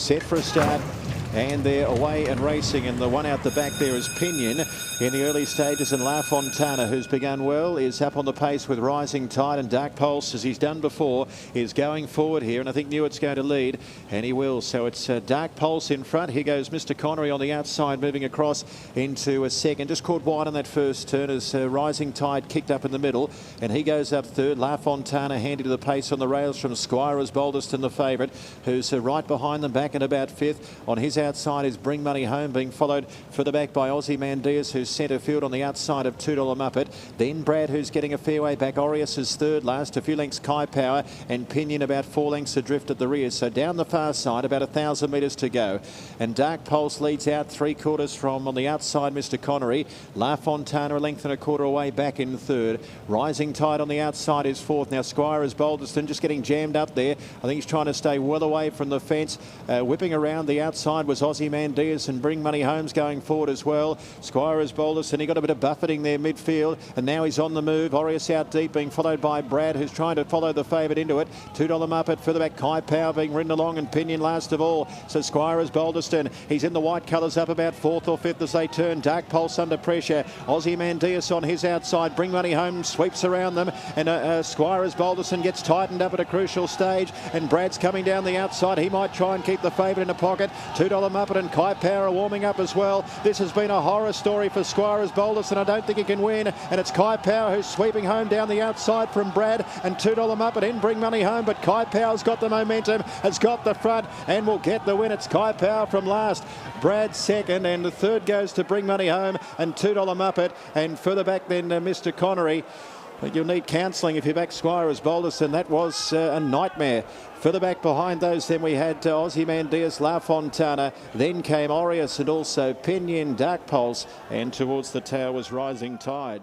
set for a start. And they're away and racing, and the one out the back there is Pinion in the early stages, and La Fontana, who's begun well, is up on the pace with Rising Tide, and Dark Pulse, as he's done before, is going forward here, and I think Newitt's going to lead, and he will. So it's Dark Pulse in front. Here goes Mr. Connery on the outside, moving across into a second. Just caught wide on that first turn as Rising Tide kicked up in the middle, and he goes up third. La Fontana handy to the pace on the rails from Squire as boldest and the favourite, who's right behind them, back in about fifth. On his outside is Bring Money Home, being followed further back by Ozyman Diaz, who's centre field on the outside of $2 Muppet. Then Brad, who's getting a fair way back. Aureus is third last, a few lengths Kai Power, and Pinion about 4 lengths adrift at the rear. So down the far side, about 1,000 metres to go. And Dark Pulse leads out 3/4 from on the outside, Mr. Connery. La Fontana a length and a quarter away back in third. Rising Tide on the outside is fourth. Now Squire is boldest and just getting jammed up there. I think he's trying to stay well away from the fence. Whipping around the outside was Ozyman Diaz, and Bring Money Home's going forward as well. Squire is boldest, and he got a bit of buffeting there midfield, and now he's on the move. Aureus out deep, being followed by Brad, who's trying to follow the favourite into it. $2 Muppet further back, Kai Power being ridden along, and Pinion last of all. So Squire is boldest, and he's in the white colours up about 4th or 5th as they turn. Dark Pulse under pressure. Ozyman Diaz on his outside. Bring Money Home sweeps around them, and Squire is boldest and gets tightened up at a crucial stage, and Brad's coming down the outside. He might try and keep the favourite in a pocket. $2 Muppet and Kai Power are warming up as well. This has been a horror story for Squire as boldest, and I don't think he can win. And it's Kai Power who's sweeping home down the outside from Brad, and $2 Muppet in Bring Money Home, but Kai Power's got the momentum, has got the front, and will get the win. It's Kai Power from last, Brad second, and the third goes to Bring Money Home and $2 Muppet, and further back then Mr. Connery. But you'll need counselling if you back Squire as boldest, and that was a nightmare. Further back behind those, then we had Ozyman Diaz, La Fontana, then came Aureus and also Pinion, Dark Pulse, and towards the tail was Rising Tide.